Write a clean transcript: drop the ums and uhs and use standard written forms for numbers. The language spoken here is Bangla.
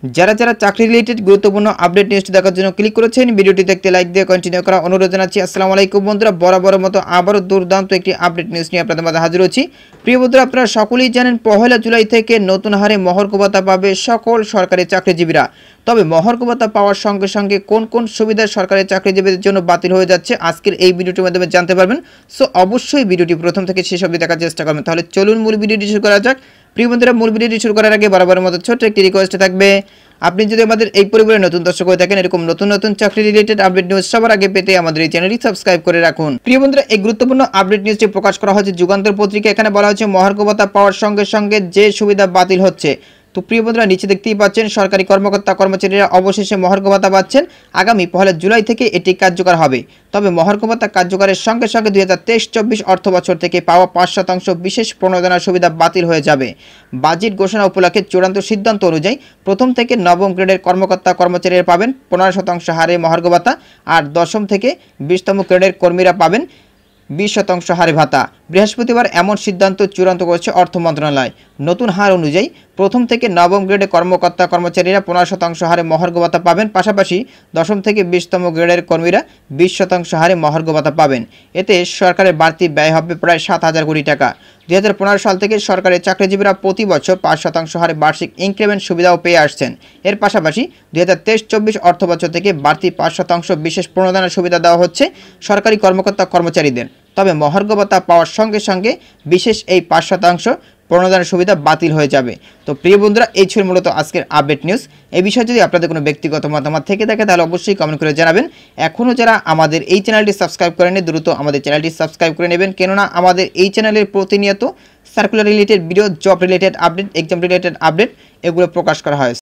যারা চাকরি রিলেটেড গুরুত্বপূর্ণ আপডেট নিউজটি দেখার জন্য ক্লিক করেছেন, ভিডিওটি দেখতে লাইক দিয়ে কন্টিনিউ করা অনুরোধ জানাচ্ছি। আসসালামু আলাইকুম বন্ধুরা, বরাবরের মতো আবারও দুর্দান্ত একটি আপডেট নিউজ নিয়ে আপনাদের মাঝে হাজির হচ্ছি। প্রিয় বন্ধুরা, আপনারা সকলেই জানেন 1 জুলাই থেকে নতুন হারে মহার্ঘ ভাতা পাবে সকল সরকারি চাকরিজীবীরা। তবে মহার্ঘ ভাতা পাওয়ার সঙ্গে সঙ্গে কোন কোন সুবিধা সরকারি চাকরিজীবীদের জন্য বাতিল হয়ে যাচ্ছে আজকের এই ভিডিওটির মাধ্যমে জানতে পারবেন। সো অবশ্যই ভিডিওটি প্রথম থেকে শেষ অবধি দেখার চেষ্টা করবেন। তাহলে চলুন মূল ভিডিওটি শুরু করা যাক। প্রিয় বন্ধুরা, মূল ভিডিওটি শুরু করার আগে বরাবরের মতো ছোট্ট একটি রিকোয়েস্ট থাকবে, আপনি যদি আমাদের এই পরিবারে নতুন দর্শক হয়ে থাকেন, এরকম নতুন চাকরি রিলেটেড আপডেট নিউজ সবার আগে পেতে আমাদের এই চ্যানেলটি সাবস্ক্রাইব করে রাখুন। প্রিয় বন্ধুরা, এই গুরুত্বপূর্ণ আপডেট নিউজটি প্রকাশ করা হয়েছে যুগান্তর পত্রিকা। এখানে বলা হচ্ছে মহার্ঘ ভাতা পাওয়ার সঙ্গে সঙ্গে যে সুবিধা বাতিল হচ্ছে। তো প্রিয় বন্ধুরা, নিচে দেখতেই পাচ্ছেন সরকারি কর্মকর্তা কর্মচারীরা অবশেষে মহার্ঘ ভাতা পাচ্ছেন। আগামী 1 জুলাই থেকে এটি কার্যকর হবে। তবে মহার্ঘ ভাতা কার্যকরের সঙ্গে সঙ্গে 2023-24 অর্থ বছর থেকে পাওয়া 5% বিশেষ প্রণোদনার সুবিধা বাতিল হয়ে যাবে। বাজেট ঘোষণা উপলক্ষে চূড়ান্ত সিদ্ধান্ত অনুযায়ী প্রথম থেকে নবম গ্রেডের কর্মকর্তা কর্মচারীরা পাবেন 15% হারে মহার্ঘ ভাতা, আর দশম থেকে 20তম গ্রেডের কর্মীরা পাবেন 20% হারে ভাতা। বৃহস্পতিবার এমন সিদ্ধান্ত চূড়ান্ত করেছে অর্থ মন্ত্রণালয়। নতুন হার অনুযায়ী প্রথম থেকে নবম গ্রেডের কর্মকর্তা কর্মচারীরা 15% হারে মহার্ঘ ভাতা পাবেন, পাশাপাশি দশম থেকে 20তম গ্রেডের কর্মীরা 20% হারে মহার্ঘ ভাতা পাবেন। এতে সরকারের বাড়তি ব্যয় হবে প্রায় 7,000 কোটি টাকা। 2015 সাল থেকে সরকারি চাকরিজীবীরা প্রতি বছর 5% হারে বার্ষিক ইনক্রিমেন্ট সুবিধাও পেয়ে আসছেন। এর পাশাপাশি 2023-24 অর্থ বছর থেকে বাড়তি 5% বিশেষ প্রণোদনার সুবিধা দেওয়া হচ্ছে সরকারি কর্মকর্তা কর্মচারীদের। তবে মহার্ঘ ভাতা পাওয়ার সঙ্গে সঙ্গে বিশেষ এই 5% প্রণোদনার সুবিধা বাতিল হয়ে যাবে। তো প্রিয় বন্ধুরা, এই ছিল মূলত আজকের আপডেট নিউজ। এই বিষয়ে যদি আপনাদের কোনো ব্যক্তিগত মতামত থেকে থাকে তাহলে অবশ্যই কমেন্ট করে জানাবেন। এখনও যারা আমাদের এই চ্যানেলটি সাবস্ক্রাইব করেনি, দ্রুত আমাদের চ্যানেলটি সাবস্ক্রাইব করে নেবেন, কেননা আমাদের এই চ্যানেলের প্রতিনিয়ত circular related video, job related update, exam related update এগুলো প্রকাশ করা হয়।